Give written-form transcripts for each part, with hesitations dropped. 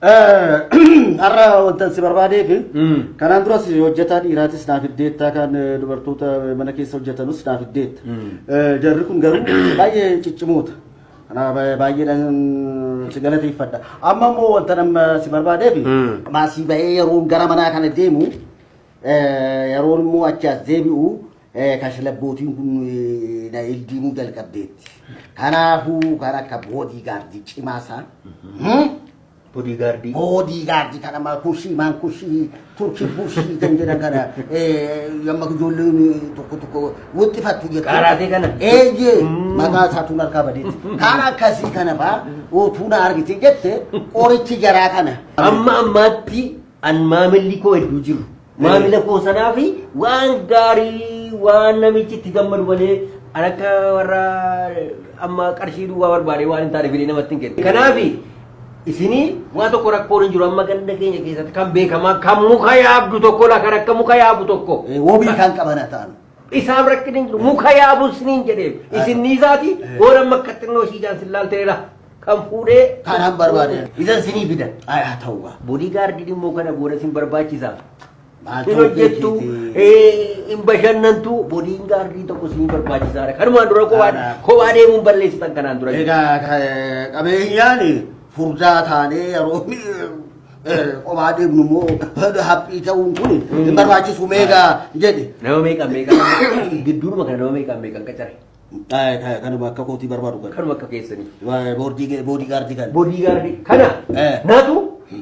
أرى وانتنسي بربادي في كان أندرس يوجتان إيراتي سناف الديت كان دبرتوتا منكي سوجتا نص سناف الديت جركم قرو باي تشموت أنا باي لان سجلتي فدا أما مو وانتنم سي بربادي في ما سي باي يرون قرمنا كان ديمو يرون مو أجاز ديمو كاشلبوتين كن نايل ديمو دلك الديت كان هو كان كبودي غاردي تشماسا bodyguard kana ma kushi man kushi turki bushi tendera kana yamma kujollu tokko wutti fattu ge karate kana je maga satuna kabadit kana kasi kana ba o tuna argiti jette orichi gara kana amma ammatti an mamilli ko edu jiru mamila ko sanafi wan gari wan namichi tigammadu wale anaka warra amma qarshidu wa barbare wan tare bili namatin ke kanafi isini wato ko rakkoon jiru amma ganda keenya keessatti kan beekama kan muka yaabdu tokko la kan akka muka yaabu tokko wobii kan qabana ta'an isaaf rakkina jiru muka yaabu siniin jedhee isin niisaati goora makkattannoo shiidaan silaalteera kan fuudhee kan barbaade isan sinii bidan haa ta'uwa bodyguard immoo kana booda sin barbaachisa hojjettu in bashannantu bodyguard tokko sin barbaachisaadha kanumaan dura kophaa deemuun balleessitan kanaan dura egaa qabeenyaani furdaataane yeroo qomaadee numo happii ta'uun kun hin barbaachisu meeqa jedhe nama meeqa gidduudhuma kana nama meeqa qacare kanuma akka kootii barbaadu kana kanuma akka keessanii boodigaardii kana naatu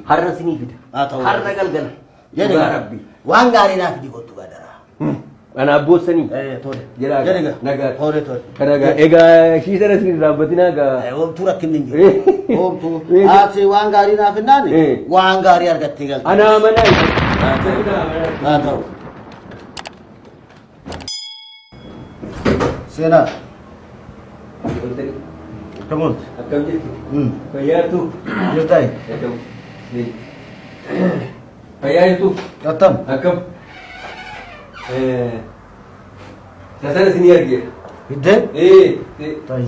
har'a sinii fida har'a galgala jedhe rabbi waan gaarii naaf di kottu gadara ana abboosanii tole jedha nagaa tole kanaga egaa shiisana sin raabbatina ga omtu rakkinni jiru omtu ati waan gaarii naaf hinnaani waan gaarii argattee gal ana mana ta'u sena come on akkam jirtu fayyaatu jirtai fayyaatu attam akkam Dasar sini arge. Hidden?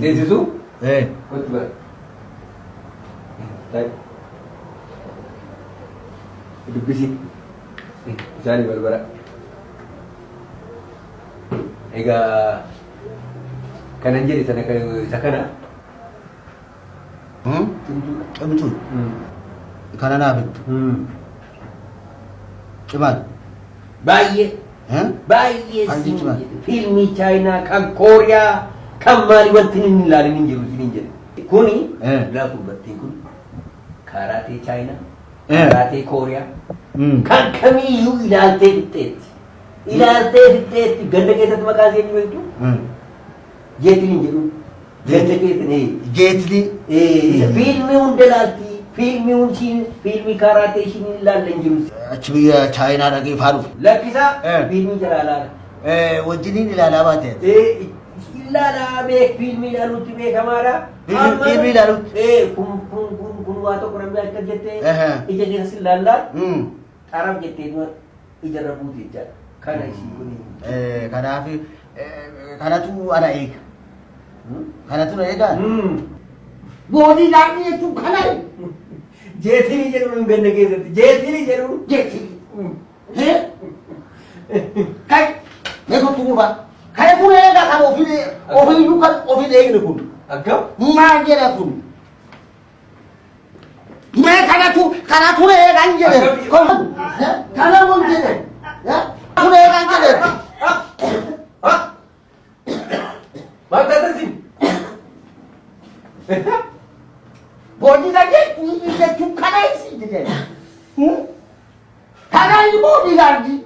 Desisu? Kut bar. Tai. Dubbisi. Jani barbara. Ega kanan jadi sana sakana. Betul. Kanan apa? Cuman. Bayi. Baay'ee filmii chaayinaa kan kooriyaa kan maali wanti inni ilaalin hin jiru isiniin jedhe kuni laafu battiin kun karaatee chaayinaa karaatee kooriyaa kan kamiiyyuu ilaaltee fixxeetti ganda keessatti maqaa ishee beektu jeetiin hin jedhu ganda keessatti jeetli filmii hunda ilaalti filmii karaatee ishiin ilaalle hin jiru achi biyya chaayinaa dhaqee faaruuf lakkisaa filmii jalaalaadha wajjiniin ilaalaa baate ilaalaa filmii ilaaluutti beekamaadha filmii ilaaluutti kun waa tokko namni akka jettee ija keessas ilaallaa xaraf jettee ijarra buute jechaadha kana ishii kun kanaaf kanatu ana eega kanatu na eegaan boodii laafni jechuun kana jeetii jedhuun ganna keessatti jeetii jedhuun jeetii kai meeqa tuuba kai kun eega kan ofiiyyuu kan ofiin eegne kun akkam maal jedha kun mee kanatu eegaan jedhe kana mun jedhe kun eegaan jedhe Magdatasin boodii jechuun kana isi jedhe kana boodii gaardii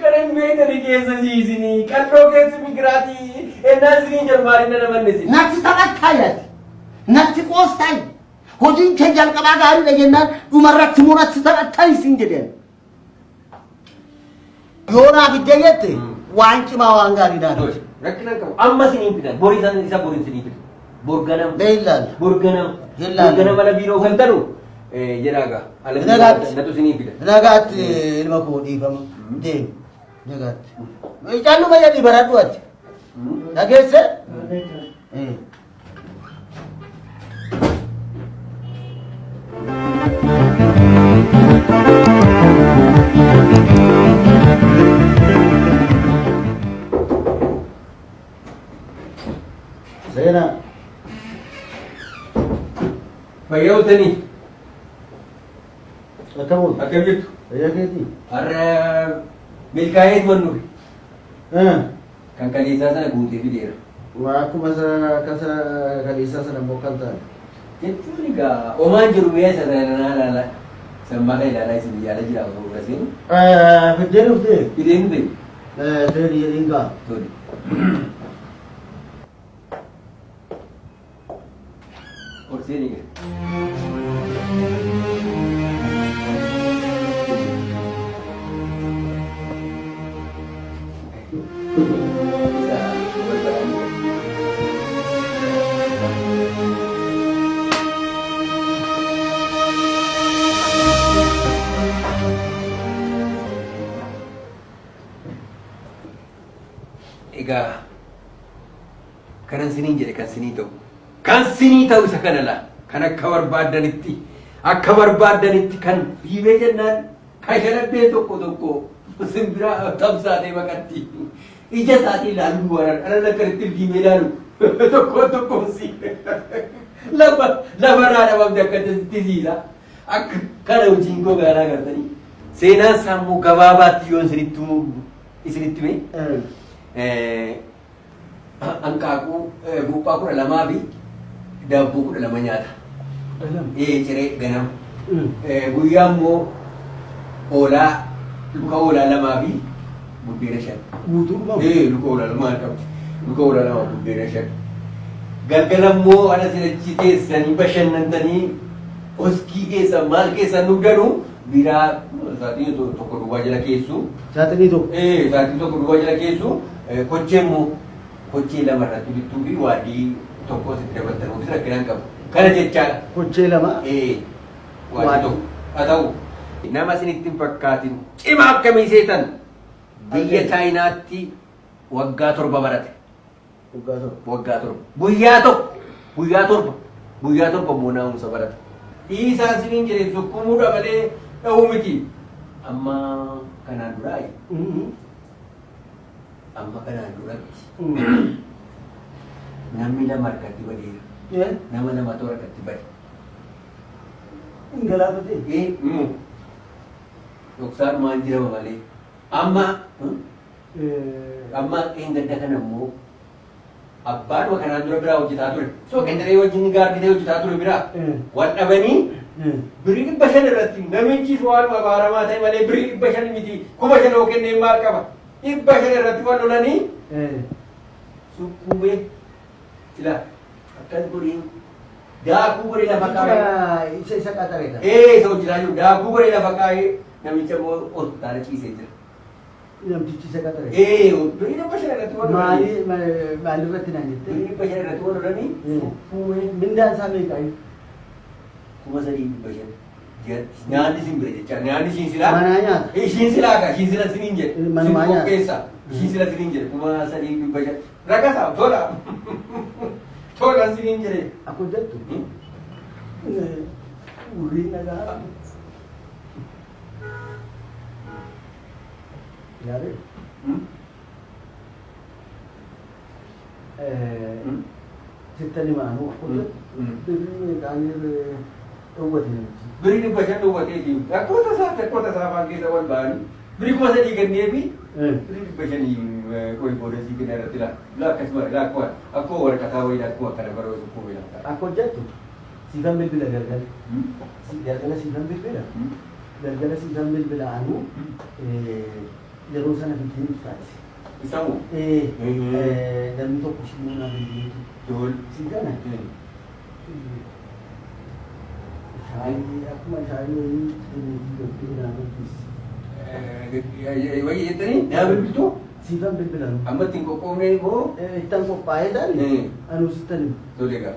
Karen meetani keessa siisini qal'oo keessi migraati ennaa siniin jalmaariin namannesin natti taphattaayati natti qoostaayi hojiin kee jalqabaa gaariidha jennaan dhumarratti immoo natti taphattaayi siin jedheen yoo naaf iddee jette waan cimaa waan gaariidhaan rakkinan qabu amma siniin fidan borii san isa boriin siniin fidan borganam beeylaan borganam ala biiroo kan tanu jedhaaga natu siniin fidan nagaatti ilma koo dhiifama deemu nagaatti calluma jedhii baradhu ati dhageesse Fayyawtanii. Akkam jirtu? fayyaa keetii? Har'a milkaa'eet wannuuf. Kan kaleessaa sana guutee fideera. Waa akkuma kasa kaleessaa sana immoo kan ta'an. Jechuun egaa homaan jiru mi'a isa ilaala. Sammaa ilaalaa isin yaala jira osoo kasiin. Fiddeen dhuftee? Fideen dhufe. Seeri jedhiin kaa. Tole. Orseen egaa. Egaa kanan siniin jedhe kan sinii ta'u kan sinii ta'u isa kana laa kan akka barbaaddanitti kan hiibee jennaan kan shanaddee tokko simbiraa tamsaatee maqatti ija isaatii ilaaluu waran anan akkanitti hiibee ilaalu tokko si lafa raadhamamte akkasitti siisa akka kana hojiin koo gaaraa gartanii seenaan sammuu gabaabaatti yoo isinitti mee hanqaaquu buuphaa 12 fi daabboo 12 nyaata. Ciree ganama. Guyyaa immoo hoolaa luka hoolaa 2 fi buddeena 5. Guutuudhuma? Luka hoolaa 2 qabdi. Luka hoolaa 2 buddeena 5. Galgala immoo ana sinachi keessanii bashannantanii hoskii keessan maal keessan nugdanuu biraa saatii tokko duwwaa jala keessu. Saatii tokko? Saatii tokko duwwaa jala keessu. Kochee immoo kochee lama irratti bittuu fi waadii tokko sitti dabalatan ofis rakkinaan qabu. Kana jechaadha. Kochee lama? Waadii tokko. Haa ta'u nama isinitti hin fakkaatin cima akkamii seetan biyya Chaayinaatti waggaa 7 barate. Waggaa 7. Guyyaa 7 immoo naa'umsa barate. Dhiisaa isiniin jedhee sukkuumuudha malee dha'uu miti. Amma kanaan duraayi. Amma kanaan duratti namni lama harkatti badeera. Nama 2 harkatti bade. Galaafate? Dhoksaan maal jirama malee. Amma gadda kana immoo abbaanuma kanaan dura biraa hojjetaa ture. Soo kendaree wajjin gaarditee hojjetaa ture biraa. Wal dhabanii birii 500 irratti namichi waanuma baaramaa ta'e malee birii 500 miti 5,000 yoo kenneen maal qaba? 500 irratti wal lolanii sukkuumee sila akkas godhiin daakuu godhee lafa kaa'ee. Isa qaxareedha? Isa hojjetaa jiru daakuu godhee lafa kaa'ee namicha immoo hospitaala ciisee jira. Namtichi isa qaxareedha? Birii 500 irratti wal lolanii. Maal irratti naan jettee? Birii 500 irratti wal lolanii sukkuumee. Mindaan isaa meeqaayi? 3,500. Nyaanni isin bira jecha nyaanni ishiin silaa. Manaa nyaata? Ishiin silaa kaa ishiin sila isiniin jedhe. Manumaa nyaata? Qopheessa. Ishiin sila isiniin jedhe 3,500. Rakasaa tola. Tola isiniin jedhe. Akkuma jettu? Uriin dhagaa. Yaade? Sittani maanuu akkuma birrii qaamni dhowwate namichi. Birii 500 dhowwatee jiru. Rakkoota isaa afaan keessa wal ba'anii birii 3,000 kennee fi birii 500 qoy boodasii kenna irratti laa akkasuma akkuma waraqataa wayii akkuma kana baroo sukkuumee laata. Akkuma jettu siifan bilbila galgala. Galgala siifan bilbila. Galgala siifan bilbila anuu yeroo sana fiddeen ibsaati. Isamoo? Namni tokko simuu naa bilbileetu. Tol. Siigana? Shaayii akkuma shaayii wayii Itoophiyaa naa bilbilsi. Wayii jettanii naa bilbiltuu? Siifan bilbilan. Amma ittiin qophoofnee immoo? Ittaan qophaa'ee taane anuu sittan himu. Tole gaa.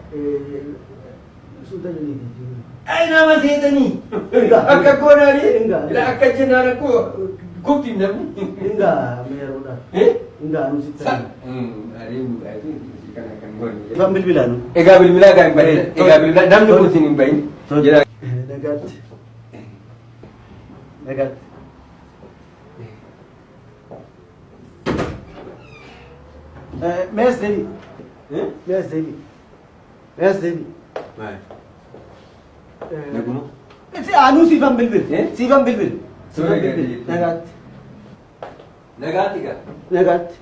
Suuta jaliiti jechuudha. Ay nama seetanii akka goonaanii akka jennaan akkoo gubtiin namni. Ingaa meeroodha. Ingaa anuu sittan himu. Ifan bilbilaanu. Egaa bilbilaa kan hin bahin. Egaa bilbilaa namni kun isin hin bahin. Nagaatti. Nagaatti. Mees deebi. Mees deebi. Mees deebi. Naguma. Anu siifan bilbil. Siifan bilbil. Nagaatti. Nagaatti.